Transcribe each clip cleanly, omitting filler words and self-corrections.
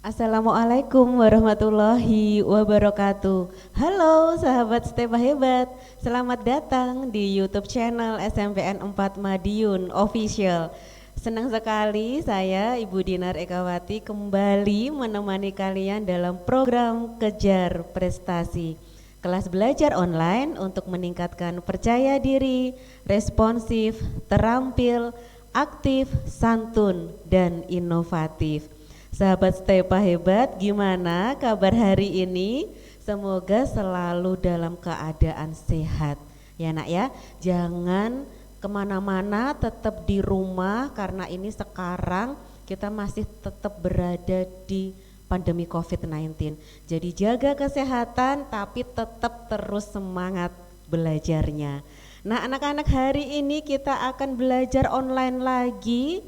Assalamualaikum warahmatullahi wabarakatuh. Halo sahabat Steba Hebat, selamat datang di YouTube channel SMPN 4 Madiun Official. Senang sekali saya Ibu Dinar Ekawati kembali menemani kalian dalam program Kejar Prestasi. Kelas belajar online untuk meningkatkan percaya diri, responsif, terampil, aktif, santun, dan inovatif. Sahabat Stepa Hebat, gimana kabar hari ini? Semoga selalu dalam keadaan sehat. Ya nak ya, jangan kemana-mana, tetap di rumah karena ini sekarang kita masih tetap berada di pandemi COVID-19. Jadi jaga kesehatan tapi tetap terus semangat belajarnya. Nah anak-anak, hari ini kita akan belajar online lagi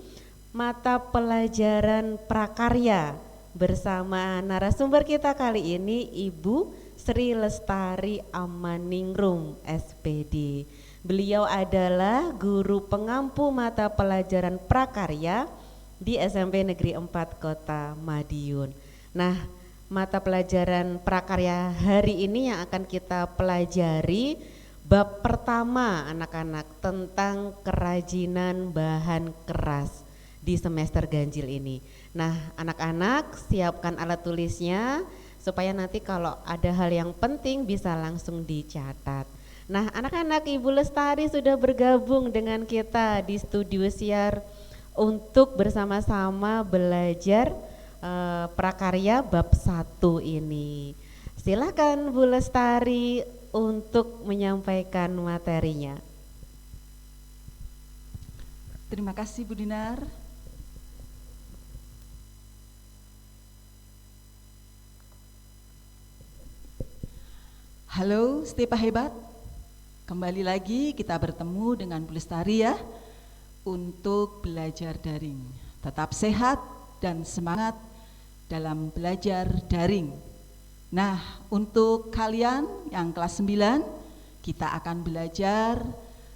mata pelajaran prakarya bersama narasumber kita kali ini Ibu Sri Lestari Amaningrum SPD. Beliau adalah guru pengampu mata pelajaran prakarya di SMP Negeri 4 Kota Madiun. Nah, mata pelajaran prakarya hari ini yang akan kita pelajari bab pertama anak-anak tentang kerajinan bahan keras di semester ganjil ini. Nah anak-anak siapkan alat tulisnya supaya nanti kalau ada hal yang penting bisa langsung dicatat. Nah anak-anak, Ibu Lestari sudah bergabung dengan kita di studio siar untuk bersama-sama belajar prakarya bab 1 ini. Silakan Bu Lestari untuk menyampaikan materinya. Terima kasih Bu Dinar. Halo Stepa Hebat, kembali lagi kita bertemu dengan Bu Lestari ya untuk belajar daring. Tetap sehat dan semangat dalam belajar daring. Nah untuk kalian yang kelas 9 kita akan belajar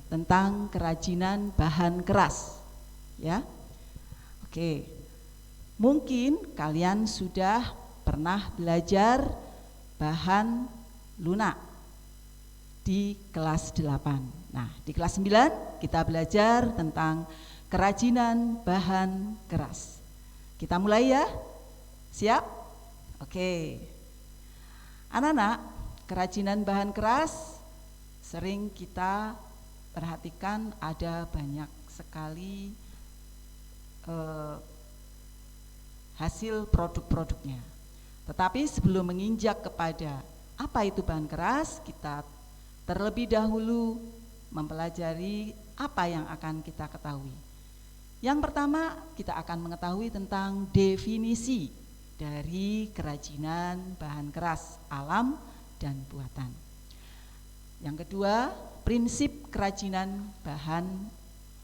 tentang kerajinan bahan keras ya. Oke, mungkin kalian sudah pernah belajar bahan lunak di kelas 8. Nah, di kelas 9 kita belajar tentang kerajinan bahan keras. Kita mulai ya? Siap? Oke. Anak-anak, kerajinan bahan keras sering kita perhatikan ada banyak sekali hasil produk-produknya. Tetapi sebelum menginjak kepada apa itu bahan keras, kita terlebih dahulu mempelajari apa yang akan kita ketahui. Yang pertama, kita akan mengetahui tentang definisi dari kerajinan bahan keras alam dan buatan. Yang kedua, prinsip kerajinan bahan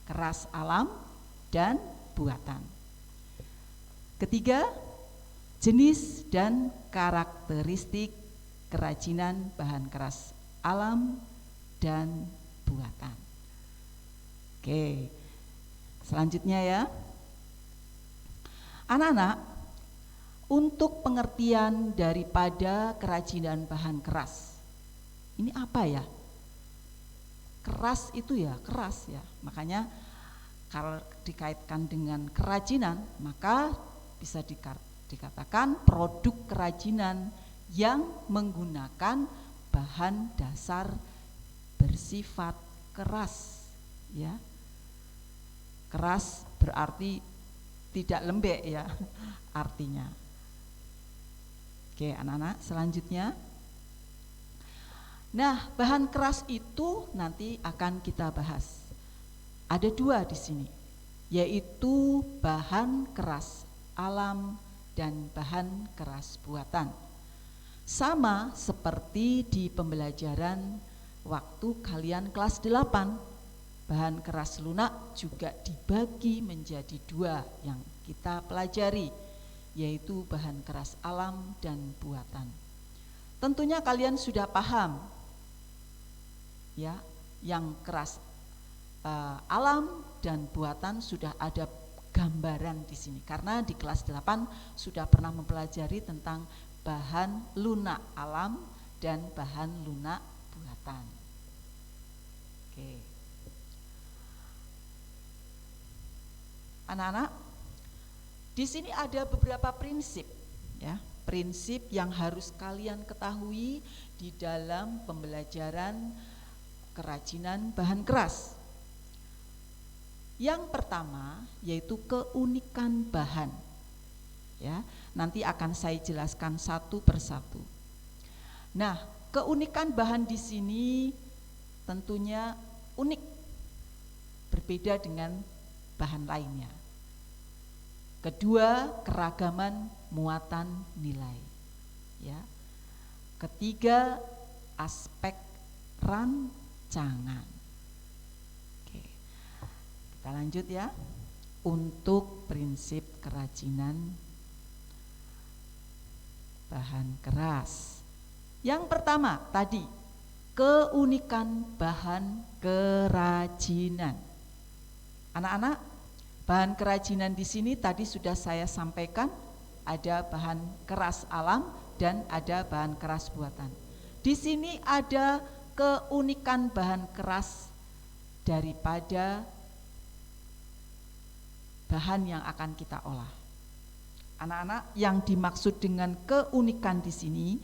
keras alam dan buatan. Ketiga, jenis dan karakteristik kerajinan bahan keras alam dan buatan. Oke, selanjutnya ya. Anak-anak, untuk pengertian daripada kerajinan bahan keras, ini apa ya? Keras itu ya, keras ya. Makanya kalau dikaitkan dengan kerajinan, maka bisa dikatakan produk kerajinan yang menggunakan bahan dasar bersifat keras ya. Keras berarti tidak lembek ya artinya. Oke anak-anak, selanjutnya. Nah, bahan keras itu nanti akan kita bahas. Ada dua di sini, yaitu bahan keras alam dan bahan keras buatan. Sama seperti di pembelajaran waktu kalian kelas 8, bahan keras lunak juga dibagi menjadi dua yang kita pelajari, yaitu bahan keras alam dan buatan. Tentunya kalian sudah paham ya, yang keras alam dan buatan sudah ada gambaran di sini, karena di kelas 8 sudah pernah mempelajari tentang bahan lunak alam dan bahan lunak buatan. Oke. Anak-anak, di sini ada beberapa prinsip, ya, prinsip yang harus kalian ketahui di dalam pembelajaran kerajinan bahan keras. Yang pertama yaitu keunikan bahan. Ya, nanti akan saya jelaskan satu persatu. Nah, keunikan bahan di sini tentunya unik, berbeda dengan bahan lainnya. Kedua, keragaman muatan nilai. Ya. Ketiga, aspek rancangan. Oke. Kita lanjut ya. Untuk prinsip kerajinan bahan keras. Yang pertama tadi, keunikan bahan kerajinan. Anak-anak, bahan kerajinan di sini tadi sudah saya sampaikan, ada bahan keras alam dan ada bahan keras buatan. Di sini ada keunikan bahan keras daripada bahan yang akan kita olah. Anak-anak, yang dimaksud dengan keunikan di sini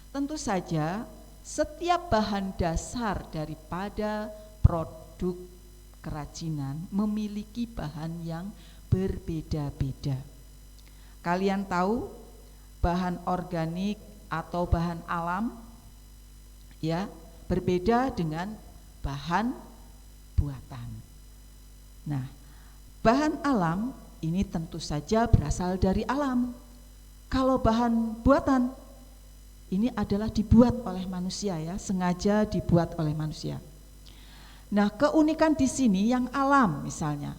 tentu saja setiap bahan dasar daripada produk kerajinan memiliki bahan yang berbeda-beda. Kalian tahu bahan organik atau bahan alam ya berbeda dengan bahan buatan. Nah, bahan alam ini tentu saja berasal dari alam. Kalau bahan buatan ini adalah dibuat oleh manusia ya, sengaja dibuat oleh manusia. Nah, keunikan di sini yang alam misalnya.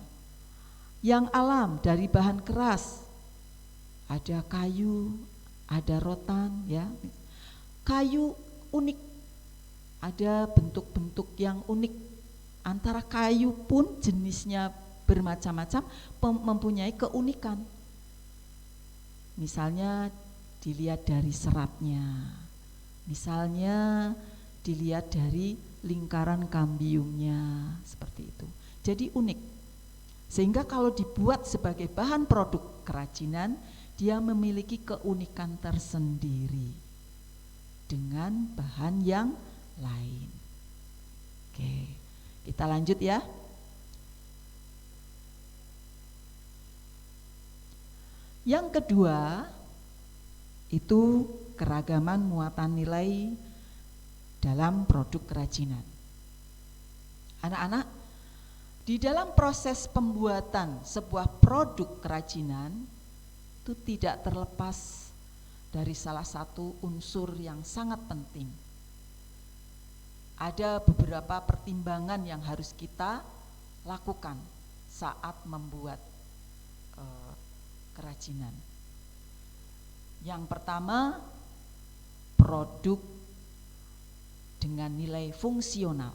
Yang alam dari bahan keras. Ada kayu, ada rotan ya. Kayu unik. Ada bentuk-bentuk yang unik. Antara kayu pun jenisnya bermacam-macam, mempunyai keunikan. Misalnya dilihat dari seratnya, misalnya dilihat dari lingkaran kambiumnya, seperti itu. Jadi unik. Sehingga kalau dibuat sebagai bahan produk kerajinan, dia memiliki keunikan tersendiri dengan bahan yang lain. Oke, kita lanjut ya. Yang kedua, itu keragaman muatan nilai dalam produk kerajinan. Anak-anak, di dalam proses pembuatan sebuah produk kerajinan itu tidak terlepas dari salah satu unsur yang sangat penting. Ada beberapa pertimbangan yang harus kita lakukan saat membuat kerajinan. Yang pertama, produk dengan nilai fungsional.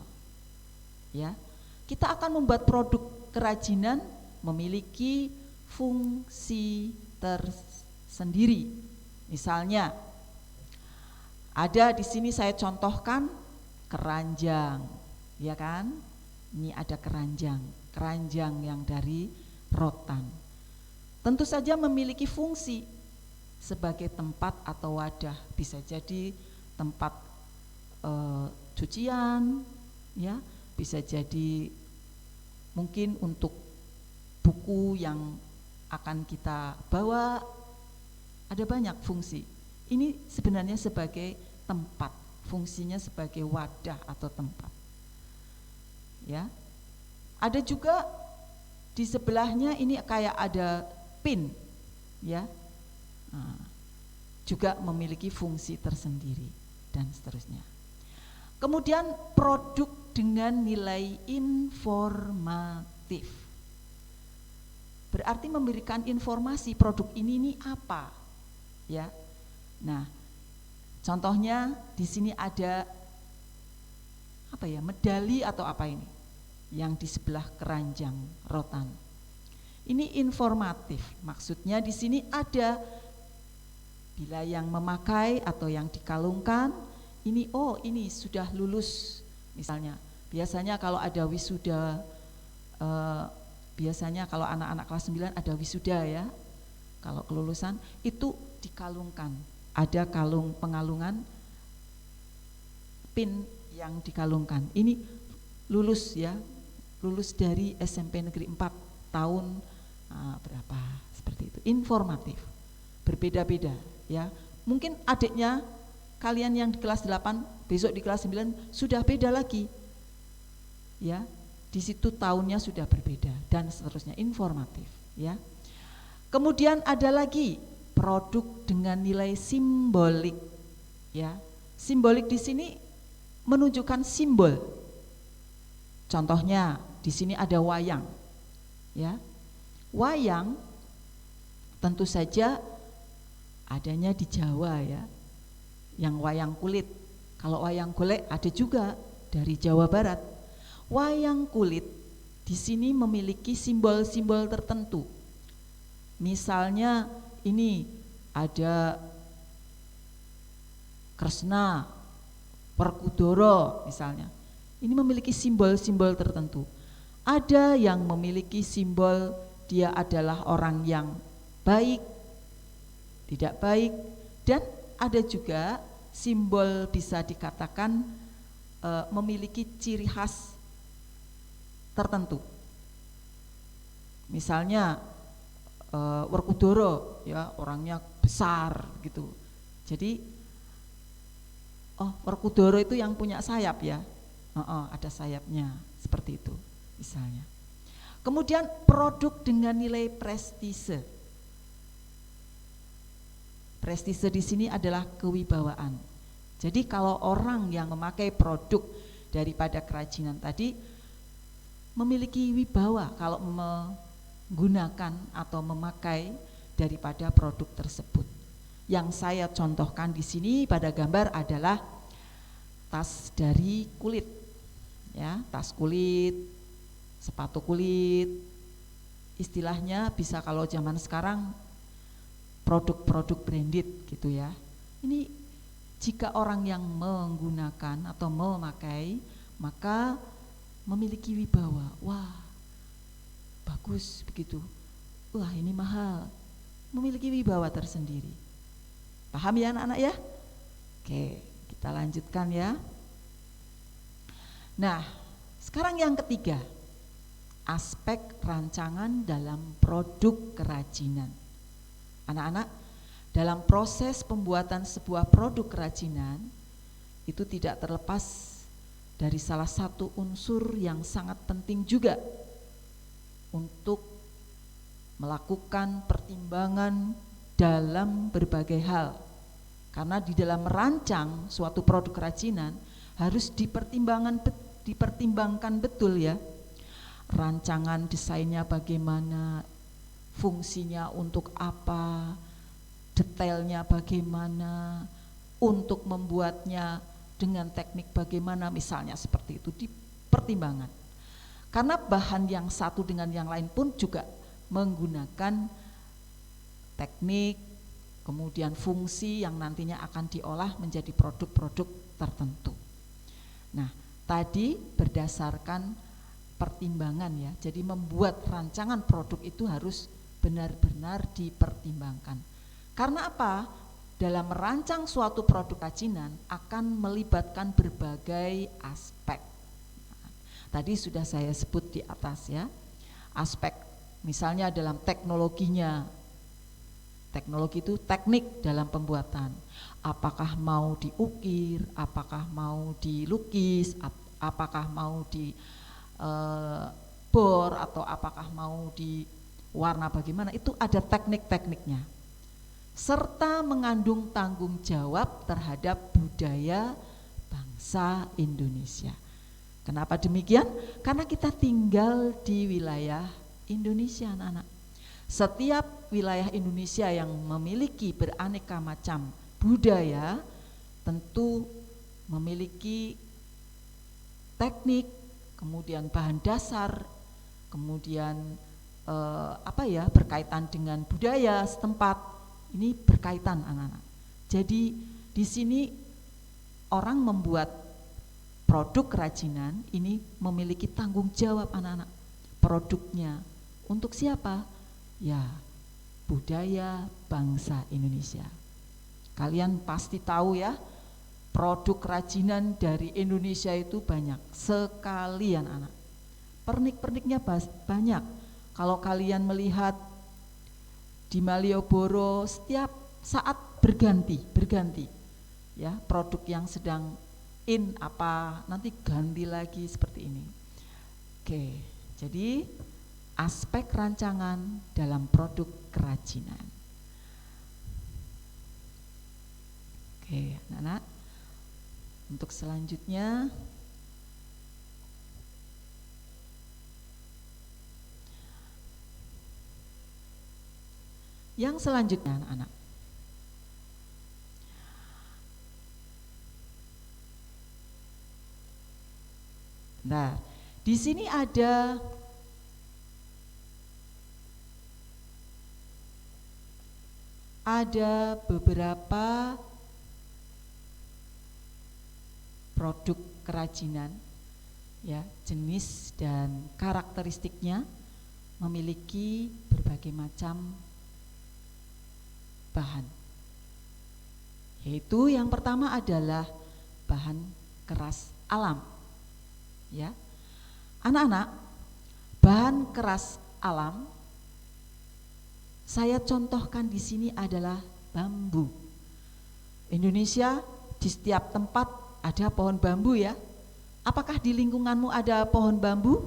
Ya, kita akan membuat produk kerajinan memiliki fungsi tersendiri. Misalnya, ada di sini saya contohkan keranjang, ya kan? Ini ada keranjang yang dari rotan. Tentu saja memiliki fungsi sebagai tempat atau wadah, bisa jadi tempat cucian, ya, bisa jadi mungkin untuk buku yang akan kita bawa, ada banyak fungsi. Ini sebenarnya sebagai tempat, fungsinya sebagai wadah atau tempat. Ya, ada juga di sebelahnya ini kayak ada pin, ya. Nah, juga memiliki fungsi tersendiri dan seterusnya. Kemudian produk dengan nilai informatif, berarti memberikan informasi produk ini apa, ya. Nah, contohnya di sini ada apa ya, medali atau apa ini yang di sebelah keranjang rotan. Ini informatif. Maksudnya di sini ada bila yang memakai atau yang dikalungkan, ini ini sudah lulus misalnya. Biasanya kalau ada wisuda, biasanya kalau anak-anak kelas 9 ada wisuda ya. Kalau kelulusan itu dikalungkan. Ada kalung pengalungan, pin yang dikalungkan. Ini lulus ya, lulus dari SMP Negeri 4 tahun berapa, seperti itu. Informatif, berbeda-beda ya. Mungkin adiknya kalian yang di kelas 8 besok di kelas 9 sudah beda lagi ya, di situ tahunnya sudah berbeda dan seterusnya. Informatif ya. Kemudian ada lagi produk dengan nilai simbolik ya. Simbolik di sini menunjukkan simbol. Contohnya di sini ada wayang ya. Wayang tentu saja adanya di Jawa ya, yang wayang kulit. Kalau wayang golek ada juga dari Jawa Barat. Wayang kulit di sini memiliki simbol-simbol tertentu. Misalnya ini ada Kresna, Werkudara misalnya. Ini memiliki simbol-simbol tertentu. Ada yang memiliki simbol dia adalah orang yang baik, tidak baik, dan ada juga simbol bisa dikatakan memiliki ciri khas tertentu. Misalnya Werkudara ya, orangnya besar gitu. Jadi Werkudara itu yang punya sayap ya. Ada sayapnya seperti itu misalnya. Kemudian produk dengan nilai prestise. Prestise di sini adalah kewibawaan. Jadi kalau orang yang memakai produk daripada kerajinan tadi memiliki wibawa kalau menggunakan atau memakai daripada produk tersebut. Yang saya contohkan di sini pada gambar adalah tas dari kulit, ya, tas kulit, sepatu kulit, istilahnya bisa kalau zaman sekarang produk-produk branded gitu ya. Ini jika orang yang menggunakan atau memakai maka memiliki wibawa, wah bagus begitu, wah ini mahal, memiliki wibawa tersendiri. Paham ya anak-anak ya? Oke, kita lanjutkan ya. Nah, sekarang yang ketiga, aspek rancangan dalam produk kerajinan. Anak-anak, dalam proses pembuatan sebuah produk kerajinan itu tidak terlepas dari salah satu unsur yang sangat penting juga untuk melakukan pertimbangan dalam berbagai hal. Karena di dalam merancang suatu produk kerajinan harus dipertimbangkan betul ya. Rancangan desainnya bagaimana, fungsinya untuk apa, detailnya bagaimana, untuk membuatnya dengan teknik bagaimana, misalnya seperti itu, dipertimbangkan. Karena bahan yang satu dengan yang lain pun juga menggunakan teknik, kemudian fungsi yang nantinya akan diolah menjadi produk-produk tertentu. Nah, tadi berdasarkan pertimbangan ya, jadi membuat rancangan produk itu harus benar-benar dipertimbangkan. Karena apa? Dalam merancang suatu produk kerajinan akan melibatkan berbagai aspek. Tadi sudah saya sebut di atas ya, aspek misalnya dalam teknologinya. Teknologi itu teknik dalam pembuatan. Apakah mau diukir, apakah mau dilukis, apakah mau di bor, atau apakah mau di warna bagaimana, itu ada teknik-tekniknya. Serta mengandung tanggung jawab terhadap budaya bangsa Indonesia. Kenapa demikian? Karena kita tinggal di wilayah Indonesia, anak-anak. Setiap wilayah Indonesia yang memiliki beraneka macam budaya tentu memiliki teknik, kemudian bahan dasar, kemudian berkaitan dengan budaya setempat. Ini berkaitan anak-anak. Jadi di sini orang membuat produk kerajinan ini memiliki tanggung jawab anak-anak. Produknya untuk siapa? Ya, budaya bangsa Indonesia. Kalian pasti tahu ya, produk kerajinan dari Indonesia itu banyak sekali anak-anak. Pernik-perniknya banyak. Kalau kalian melihat di Malioboro setiap saat berganti ya, produk yang sedang in apa nanti ganti lagi seperti ini. Oke, jadi aspek rancangan dalam produk kerajinan. Oke, anak-anak, untuk selanjutnya anak-anak. Nah, di sini ada beberapa produk kerajinan ya, jenis dan karakteristiknya memiliki berbagai macam bahan. Yaitu yang pertama adalah bahan keras alam. Ya. Anak-anak, bahan keras alam saya contohkan di sini adalah bambu. Indonesia di setiap tempat ada pohon bambu ya. Apakah di lingkunganmu ada pohon bambu?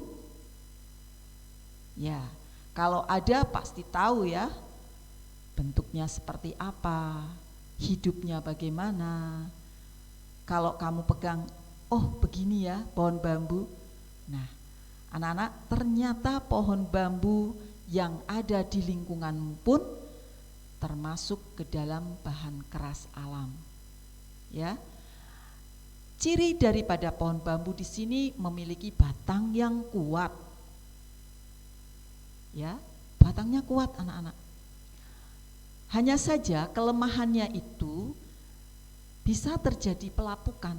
Ya, kalau ada pasti tahu ya bentuknya seperti apa, hidupnya bagaimana. Kalau kamu pegang, oh begini ya pohon bambu. Nah, anak-anak, ternyata pohon bambu yang ada di lingkunganmu pun termasuk ke dalam bahan keras alam. Ya. Ciri daripada pohon bambu di sini memiliki batang yang kuat. Ya, batangnya kuat anak-anak. Hanya saja kelemahannya itu bisa terjadi pelapukan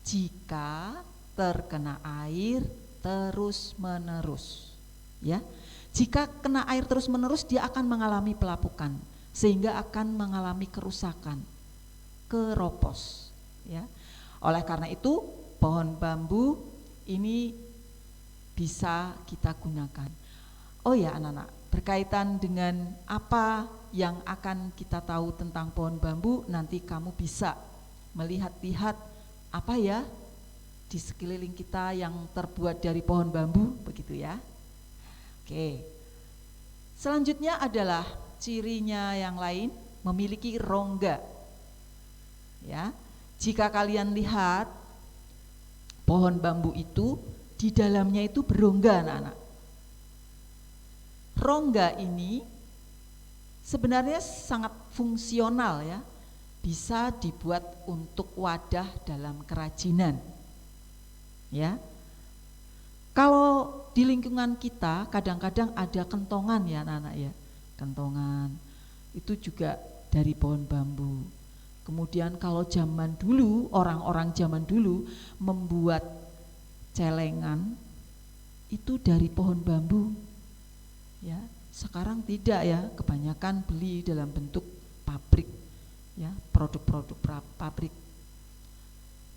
jika terkena air terus-menerus. Ya, jika kena air terus-menerus dia akan mengalami pelapukan sehingga akan mengalami kerusakan, keropos. Ya, oleh karena itu pohon bambu ini bisa kita gunakan. Oh ya anak-anak, berkaitan dengan apa yang akan kita tahu tentang pohon bambu, nanti kamu bisa melihat-lihat apa ya di sekeliling kita yang terbuat dari pohon bambu, begitu ya. Oke. Selanjutnya adalah cirinya yang lain, memiliki rongga. Ya. Jika kalian lihat pohon bambu itu di dalamnya itu berongga anak-anak. Rongga ini sebenarnya sangat fungsional ya, bisa dibuat untuk wadah dalam kerajinan. Ya, kalau di lingkungan kita kadang-kadang ada kentongan ya anak-anak ya, kentongan itu juga dari pohon bambu. Kemudian kalau zaman dulu, orang-orang zaman dulu membuat celengan itu dari pohon bambu. Ya, sekarang tidak ya, kebanyakan beli dalam bentuk pabrik ya, produk-produk pabrik.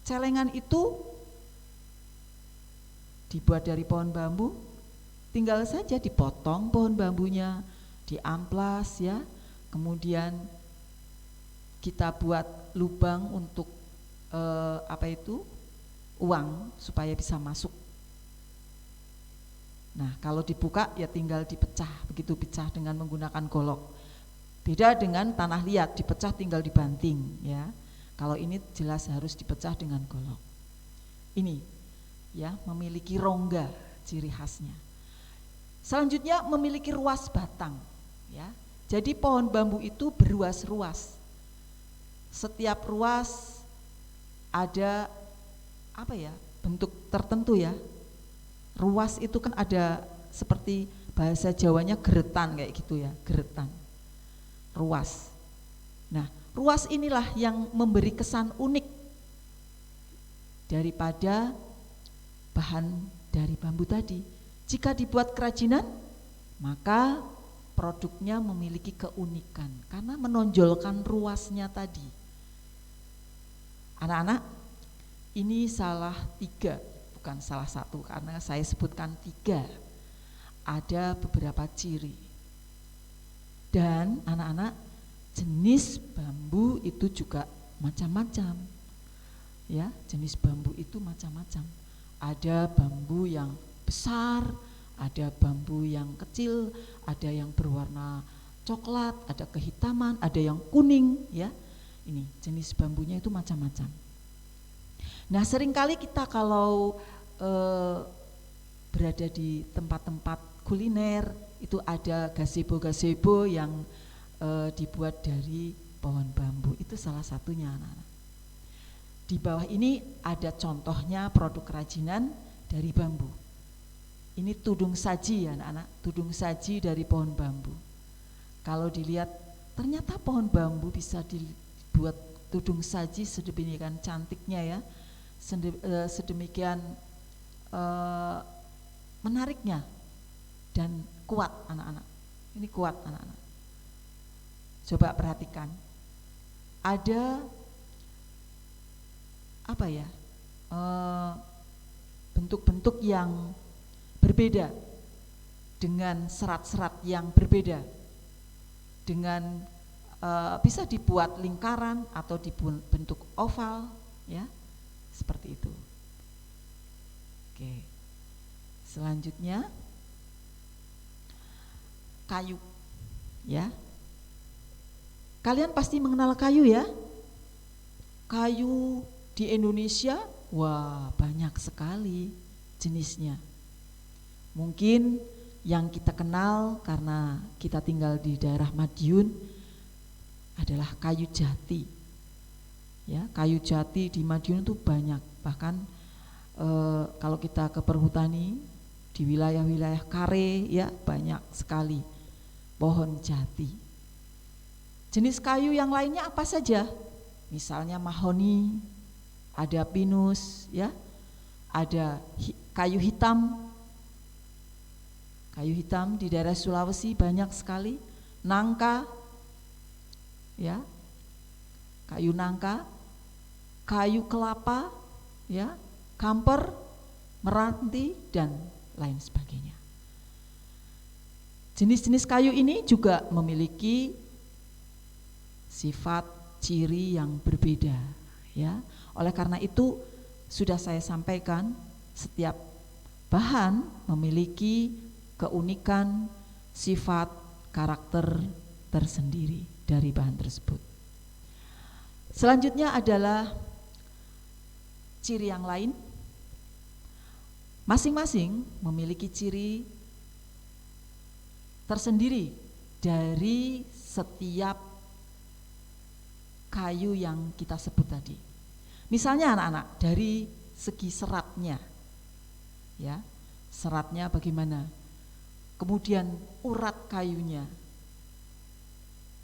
Celengan itu dibuat dari pohon bambu, tinggal saja dipotong pohon bambunya, diamplas ya, kemudian kita buat lubang untuk uang supaya bisa masuk. Nah, kalau dibuka ya tinggal dipecah, begitu pecah dengan menggunakan golok. Beda dengan tanah liat, dipecah tinggal dibanting ya. Kalau ini jelas harus dipecah dengan golok. Ini ya, memiliki rongga, ciri khasnya. Selanjutnya memiliki ruas batang ya. Jadi pohon bambu itu beruas-ruas. Setiap ruas ada bentuk tertentu ya. Ruas itu kan ada seperti bahasa Jawanya geretan kayak gitu ya, geretan, ruas. Nah, ruas inilah yang memberi kesan unik daripada bahan dari bambu tadi. Jika dibuat kerajinan, maka produknya memiliki keunikan karena menonjolkan ruasnya tadi. Anak-anak, ini salah 3, bukan salah 1 karena saya sebutkan 3. Ada beberapa ciri. Dan anak-anak, jenis bambu itu juga macam-macam. Ya, jenis bambu itu macam-macam. Ada bambu yang besar, ada bambu yang kecil, ada yang berwarna coklat, ada kehitaman, ada yang kuning, ya. Ini jenis bambunya itu macam-macam. Nah, seringkali kita kalau berada di tempat-tempat kuliner itu ada gazebo-gazebo yang dibuat dari pohon bambu. Itu salah satunya, anak-anak. Di bawah ini ada contohnya produk kerajinan dari bambu. Ini tudung saji ya anak-anak, tudung saji dari pohon bambu. Kalau dilihat ternyata pohon bambu bisa dibuat tudung saji sedemikian cantiknya ya, sedemikian menariknya dan kuat anak-anak. Ini kuat anak-anak. Coba perhatikan, ada apa ya, bentuk-bentuk yang berbeda dengan serat-serat yang berbeda, dengan bisa dibuat lingkaran atau dibentuk oval, ya, seperti itu. Oke, selanjutnya kayu, ya. Kalian pasti mengenal kayu ya. Kayu di Indonesia, wah banyak sekali jenisnya. Mungkin yang kita kenal karena kita tinggal di daerah Madiun adalah kayu jati. Ya, kayu jati di Madiun itu banyak. Bahkan kalau kita ke perhutani di wilayah-wilayah Kare ya banyak sekali pohon jati. Jenis kayu yang lainnya apa saja? Misalnya mahoni, ada pinus, ya, ada kayu hitam. Kayu hitam di daerah Sulawesi banyak sekali. Nangka, ya, kayu nangka, kayu kelapa, ya, kamper, meranti dan lain sebagainya. Jenis-jenis kayu ini juga memiliki sifat ciri yang berbeda, ya. Oleh karena itu sudah saya sampaikan setiap bahan memiliki keunikan, sifat, karakter tersendiri dari bahan tersebut. Selanjutnya adalah ciri yang lain. Masing-masing memiliki ciri tersendiri dari setiap kayu yang kita sebut tadi. Misalnya anak-anak dari segi seratnya, ya, seratnya bagaimana? Kemudian urat kayunya,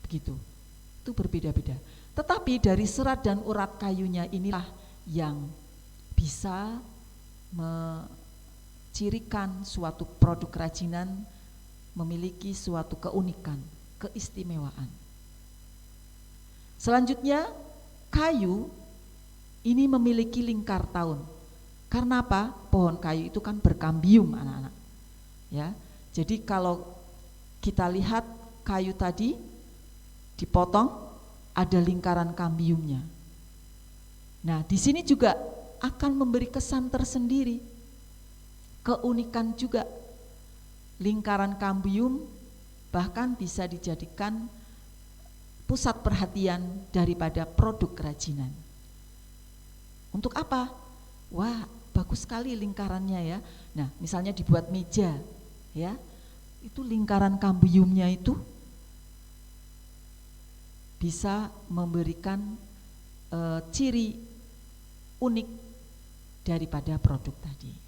begitu, itu berbeda-beda. Tetapi dari serat dan urat kayunya inilah yang bisa mencirikan suatu produk kerajinan memiliki suatu keunikan, keistimewaan. Selanjutnya, kayu ini memiliki lingkar tahun. Karena apa? Pohon kayu itu kan berkambium anak-anak. Ya, jadi kalau kita lihat kayu tadi dipotong, ada lingkaran kambiumnya. Nah, di sini juga akan memberi kesan tersendiri, keunikan juga. Lingkaran kambium bahkan bisa dijadikan pusat perhatian daripada produk kerajinan. Untuk apa? Wah, bagus sekali lingkarannya ya. Nah, misalnya dibuat meja, ya, itu lingkaran kambiumnya itu bisa memberikan ciri unik daripada produk tadi.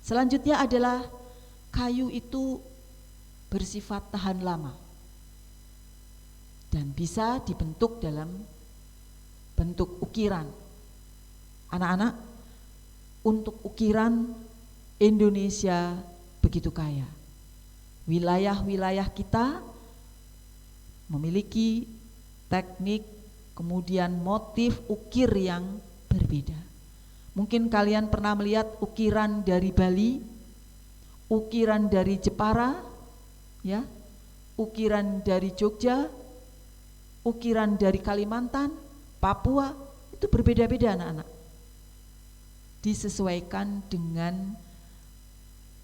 Selanjutnya adalah kayu itu bersifat tahan lama dan bisa dibentuk dalam bentuk ukiran. Anak-anak, untuk ukiran Indonesia begitu kaya. Wilayah-wilayah kita memiliki teknik kemudian motif ukir yang berbeda. Mungkin kalian pernah melihat ukiran dari Bali, ukiran dari Jepara, ya, ukiran dari Jogja, ukiran dari Kalimantan, Papua, itu berbeda-beda anak-anak. Disesuaikan dengan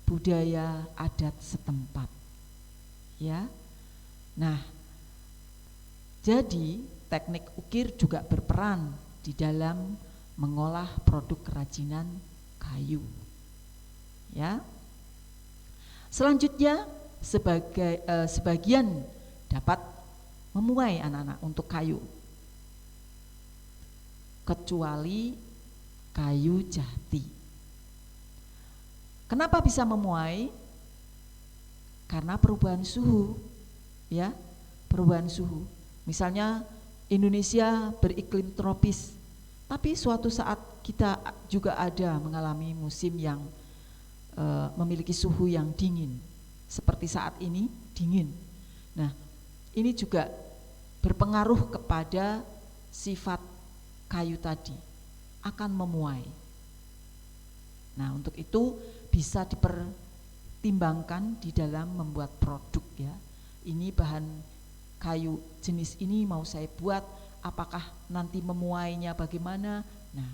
budaya adat setempat. Ya. Nah, jadi teknik ukir juga berperan di dalam mengolah produk kerajinan kayu. Ya. Selanjutnya sebagian dapat memuai anak-anak untuk kayu, kecuali kayu jati. Kenapa bisa memuai? Karena perubahan suhu, ya, perubahan suhu. Misalnya Indonesia beriklim tropis, tapi suatu saat kita juga ada mengalami musim yang memiliki suhu yang dingin, seperti saat ini dingin. Nah, ini juga berpengaruh kepada sifat kayu tadi, akan memuai. Nah, untuk itu bisa dipertimbangkan di dalam membuat produk, ya. Ini bahan kayu jenis ini mau saya buat, apakah nanti memuainya bagaimana? Nah,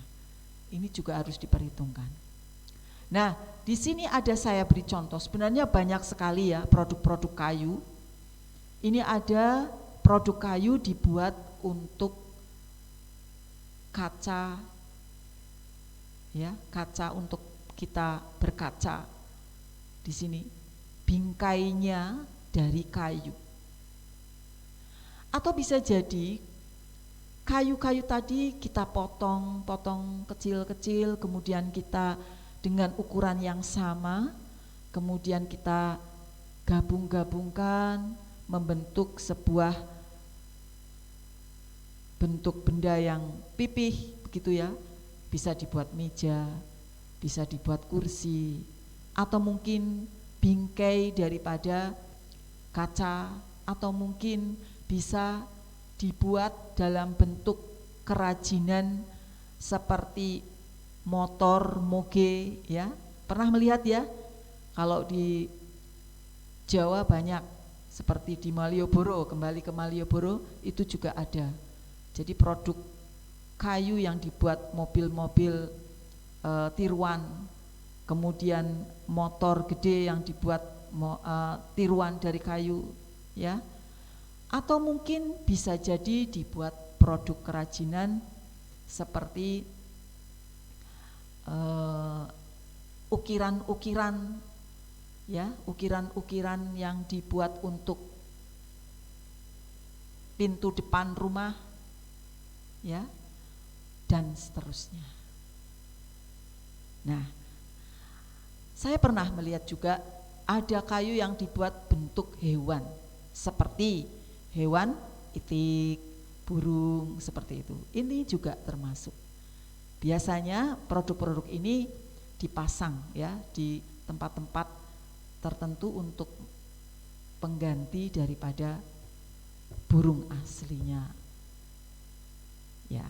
ini juga harus diperhitungkan. Nah, di sini ada saya beri contoh. Sebenarnya banyak sekali ya produk-produk kayu. Ini ada produk kayu dibuat untuk kaca, ya, kaca untuk kita berkaca. Di sini bingkainya dari kayu. Atau bisa jadi kayu-kayu tadi kita potong kecil-kecil, kemudian kita dengan ukuran yang sama, kemudian kita gabung-gabungkan membentuk sebuah bentuk benda yang pipih begitu ya. Bisa dibuat meja, bisa dibuat kursi, atau mungkin bingkai daripada kaca, atau mungkin bisa dibuat dalam bentuk kerajinan seperti motor moge, ya. Pernah melihat ya? Kalau di Jawa banyak, seperti di Malioboro, kembali ke Malioboro itu juga ada. Jadi produk kayu yang dibuat mobil-mobil tiruan, kemudian motor gede yang dibuat tiruan dari kayu, ya. Atau mungkin bisa jadi dibuat produk kerajinan seperti ukiran-ukiran, ya, ukiran-ukiran yang dibuat untuk pintu depan rumah, ya, dan seterusnya. Nah, saya pernah melihat juga ada kayu yang dibuat bentuk hewan, seperti hewan itik, burung, seperti itu. Ini juga termasuk. Biasanya produk-produk ini dipasang ya di tempat-tempat tertentu untuk pengganti daripada burung aslinya. Ya.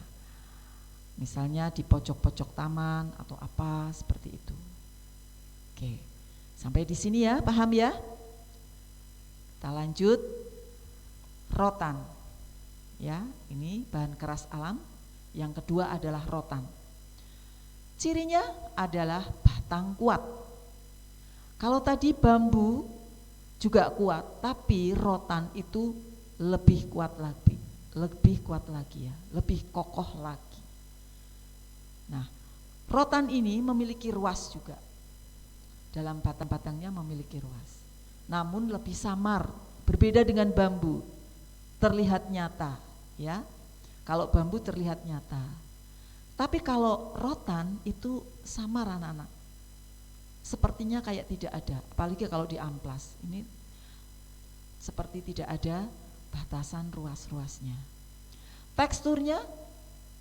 Misalnya di pojok-pojok taman atau apa seperti itu. Oke. Sampai di sini ya, paham ya? Kita lanjut. Rotan. Ya, ini bahan keras alam. Yang kedua adalah rotan. Cirinya adalah batang kuat. Kalau tadi bambu juga kuat, tapi rotan itu lebih kuat lagi, ya, lebih kokoh lagi. Nah, rotan ini memiliki ruas juga. Dalam batang-batangnya memiliki ruas. Namun lebih samar, berbeda dengan bambu. Terlihat nyata, ya. Kalau bambu terlihat nyata. Tapi kalau rotan itu samar anak-anak. sepertinya kayak tidak ada, apalagi kalau di amplas. Ini seperti tidak ada batasan ruas-ruasnya. Teksturnya,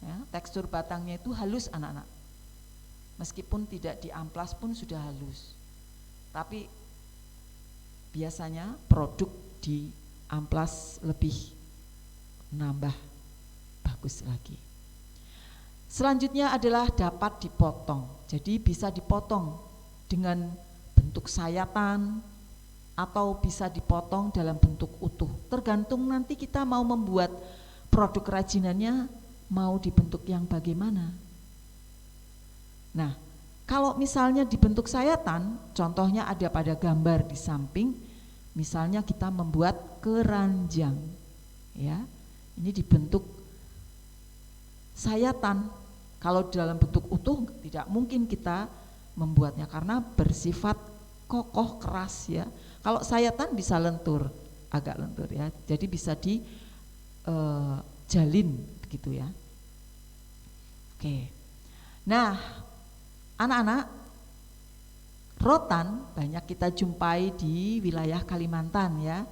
ya, tekstur batangnya itu halus anak-anak. Meskipun tidak di amplas pun sudah halus. Tapi biasanya produk di amplas lebih nambah bagus lagi. Selanjutnya adalah dapat dipotong. Jadi bisa dipotong dengan bentuk sayatan atau bisa dipotong dalam bentuk utuh. Tergantung nanti kita mau membuat produk kerajinannya mau dibentuk yang bagaimana. Nah, kalau misalnya dibentuk sayatan, contohnya ada pada gambar di samping, misalnya kita membuat keranjang, ya, ini dibentuk sayatan. Kalau dalam bentuk utuh tidak mungkin kita membuatnya karena bersifat kokoh keras, ya. Kalau sayatan bisa lentur, agak lentur, ya, jadi bisa dijalin begitu, ya. Oke, nah anak-anak, rotan banyak kita jumpai di wilayah Kalimantan, ya.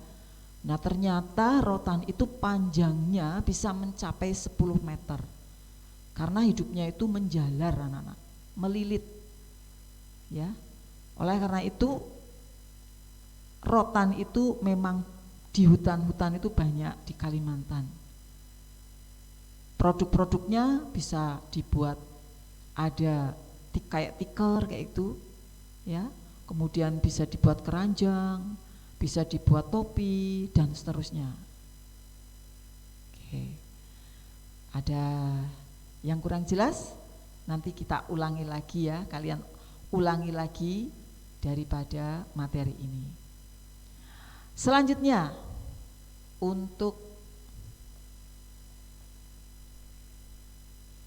Nah ternyata rotan itu panjangnya bisa mencapai 10 meter karena hidupnya itu menjalar anak-anak, melilit, ya. Oleh karena itu rotan itu memang di hutan-hutan itu banyak di Kalimantan. Produk-produknya bisa dibuat ada kayak tikar kayak itu, ya, kemudian bisa dibuat keranjang, bisa dibuat topi dan seterusnya. Oke, ada yang kurang jelas nanti kita ulangi lagi, ya, kalian ulangi lagi daripada materi ini. Selanjutnya untuk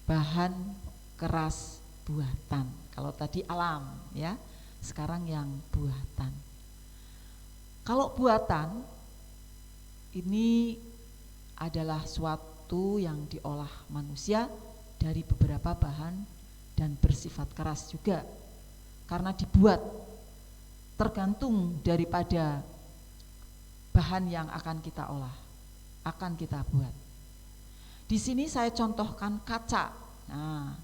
bahan keras buatan. Kalau tadi alam, ya, sekarang yang buatan. Kalau buatan ini adalah suatu yang diolah manusia dari beberapa bahan dan bersifat keras juga karena dibuat tergantung daripada bahan yang akan kita olah, akan kita buat. Di sini saya contohkan kaca. Nah,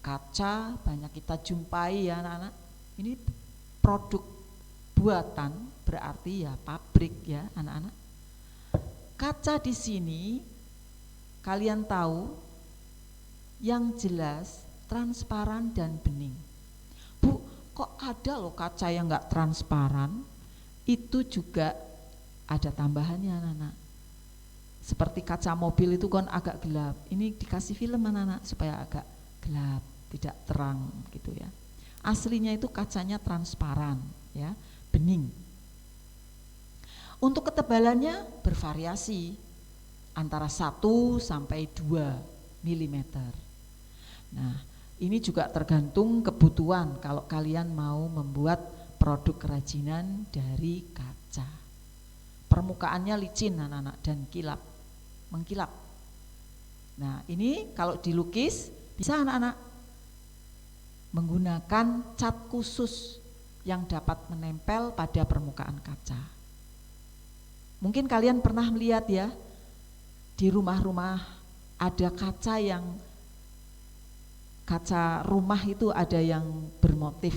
kaca banyak kita jumpai, ya anak-anak. Ini produk buatan berarti ya pabrik, ya anak-anak. Kaca di sini kalian tahu yang jelas transparan dan bening. Bu, kok ada loh kaca yang enggak transparan? Itu juga ada tambahannya anak-anak. Seperti kaca mobil itu kan agak gelap. Ini dikasih film anak-anak supaya agak gelap, tidak terang gitu, ya. Aslinya itu kacanya transparan, ya, bening. Untuk ketebalannya bervariasi antara 1 sampai 2 mm. Nah, ini juga tergantung kebutuhan kalau kalian mau membuat produk kerajinan dari kaca. Permukaannya licin anak-anak dan mengkilap. Nah, ini kalau dilukis bisa anak-anak menggunakan cat khusus yang dapat menempel pada permukaan kaca. Mungkin kalian pernah melihat, ya, di rumah-rumah ada kaca rumah itu ada yang bermotif.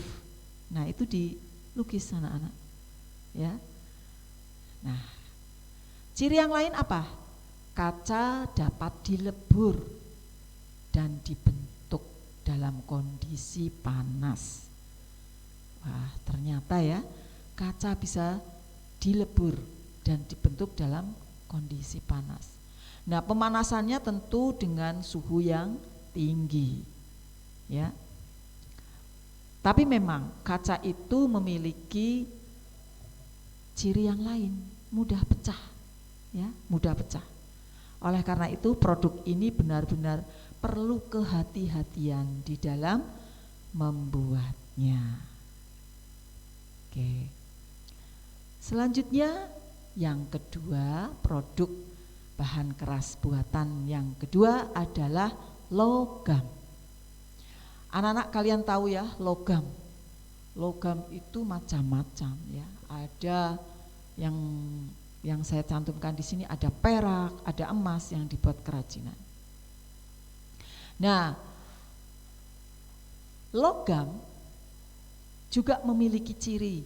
Nah, itu dilukis anak-anak, ya. Nah, ciri yang lain apa? Kaca dapat dilebur dan dibentuk dalam kondisi panas. Wah, ternyata, ya, kaca bisa dilebur dan dibentuk dalam kondisi panas. Nah, pemanasannya tentu dengan suhu yang tinggi, ya. Tapi memang kaca itu memiliki ciri yang lain, mudah pecah, ya, mudah pecah. Oleh karena itu produk ini benar-benar perlu kehati-hatian di dalam membuatnya. Oke. Selanjutnya yang kedua, produk bahan keras buatan yang kedua adalah logam. Anak-anak kalian tahu, ya, logam. logam itu macam-macam ya. Ada yang saya cantumkan di sini, ada perak, ada emas yang dibuat kerajinan. Nah, logam juga memiliki ciri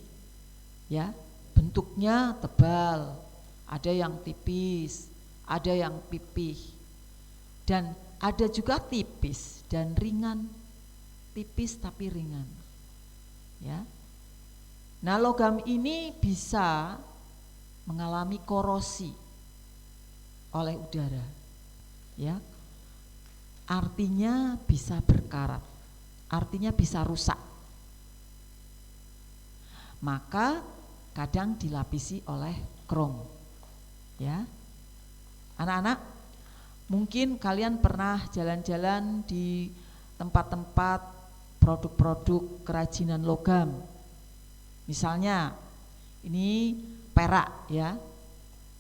ya, bentuknya tebal, ada yang tipis, ada yang pipih, dan ada juga tipis dan ringan, tipis tapi ringan ya. Nah, logam ini bisa mengalami korosi oleh udara ya, artinya bisa berkarat, artinya bisa rusak, maka kadang dilapisi oleh krom ya. Anak-anak, mungkin kalian pernah jalan-jalan di tempat-tempat produk-produk kerajinan logam. Misalnya ini perak ya.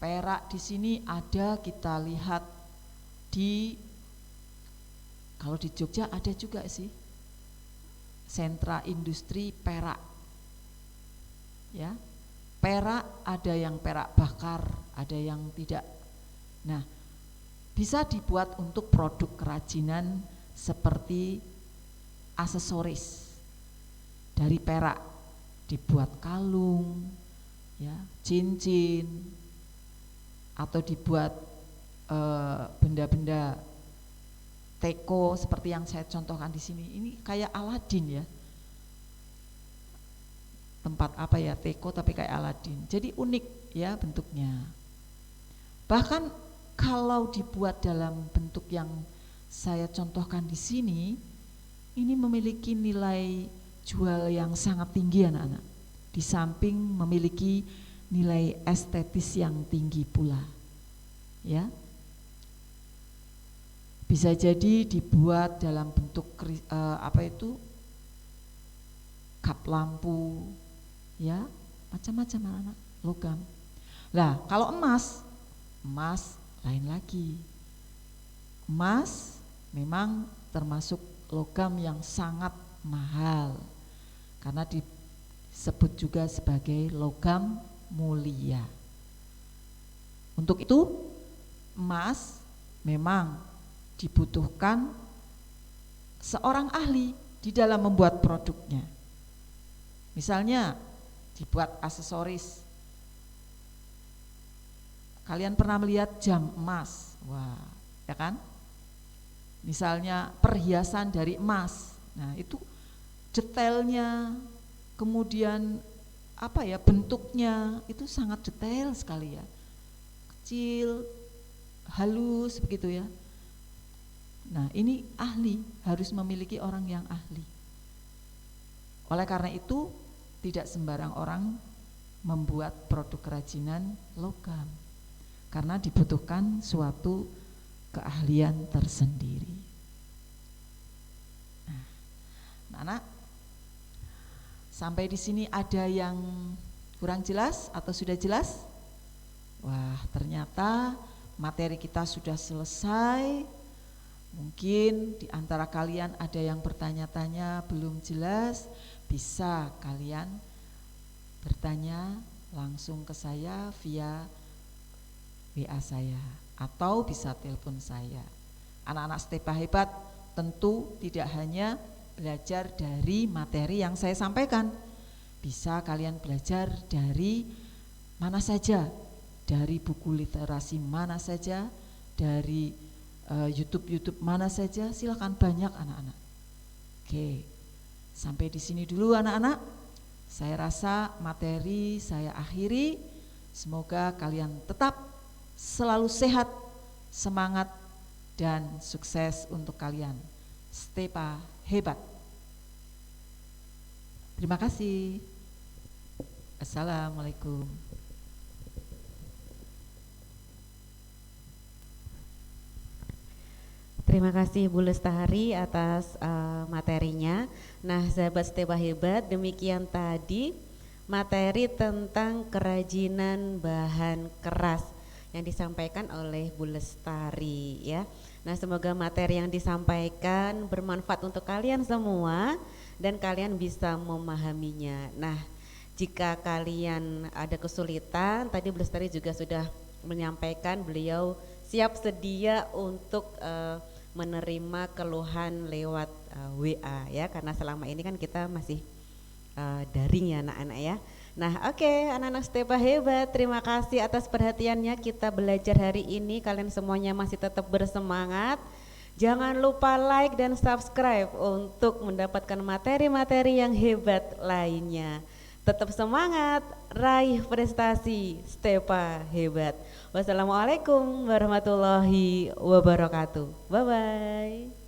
Perak di sini ada, kita lihat di, kalau di Jogja ada juga sih, sentra industri perak ya. Perak ada yang perak bakar, ada yang tidak. Nah, bisa dibuat untuk produk kerajinan seperti aksesoris dari perak, dibuat kalung ya, cincin, atau dibuat benda-benda teko seperti yang saya contohkan di sini. Ini kayak Aladin ya, tempat apa ya, teko tapi kayak Aladin, jadi unik ya bentuknya. Bahkan kalau dibuat dalam bentuk yang saya contohkan di sini, ini memiliki nilai jual yang sangat tinggi anak-anak, di samping memiliki nilai estetis yang tinggi pula ya. Bisa jadi dibuat dalam bentuk kap lampu ya, macam-macam anak-anak logam. Lah, kalau emas lain lagi. Emas memang termasuk logam yang sangat mahal karena disebut juga sebagai logam mulia. Untuk itu emas memang dibutuhkan seorang ahli di dalam membuat produknya. Misalnya dibuat aksesoris. Kalian pernah melihat jam emas? Wah, ya kan? Misalnya perhiasan dari emas. Nah, itu detailnya, kemudian bentuknya itu sangat detail sekali ya. Kecil, halus begitu ya. Nah, ini ahli, harus memiliki orang yang ahli. Oleh karena itu, tidak sembarang orang membuat produk kerajinan logam, karena dibutuhkan suatu keahlian tersendiri. Nah, anak-anak, sampai di sini ada yang kurang jelas atau sudah jelas? Wah, ternyata materi kita sudah selesai. Mungkin di antara kalian ada yang bertanya-tanya belum jelas, bisa kalian bertanya langsung ke saya via WA saya atau bisa telepon saya. Anak-anak Stepa Hebat tentu tidak hanya belajar dari materi yang saya sampaikan, bisa kalian belajar dari mana saja, dari buku literasi mana saja, dari YouTube mana saja, silakan, banyak anak-anak. Oke, sampai di sini dulu anak-anak. Saya rasa materi saya akhiri. Semoga kalian tetap selalu sehat, semangat, dan sukses untuk kalian. Stepa Hebat. Terima kasih. Assalamualaikum. Terima kasih Bu Lestari atas materinya. Nah, sahabat Stepa Hebat, demikian tadi materi tentang kerajinan bahan keras yang disampaikan oleh Bu Lestari ya. Nah, semoga materi yang disampaikan bermanfaat untuk kalian semua dan kalian bisa memahaminya. Nah, jika kalian ada kesulitan, tadi Bu Lestari juga sudah menyampaikan beliau siap sedia untuk menerima keluhan lewat WA ya, karena selama ini kan kita masih daring ya anak-anak ya. Nah oke, anak-anak Stepa hebat, terima kasih atas perhatiannya. Kita belajar hari ini, kalian semuanya masih tetap bersemangat. Jangan lupa like dan subscribe untuk mendapatkan materi-materi yang hebat lainnya. Tetap semangat, raih prestasi, Stepa hebat. Wassalamualaikum warahmatullahi wabarakatuh. Bye-bye.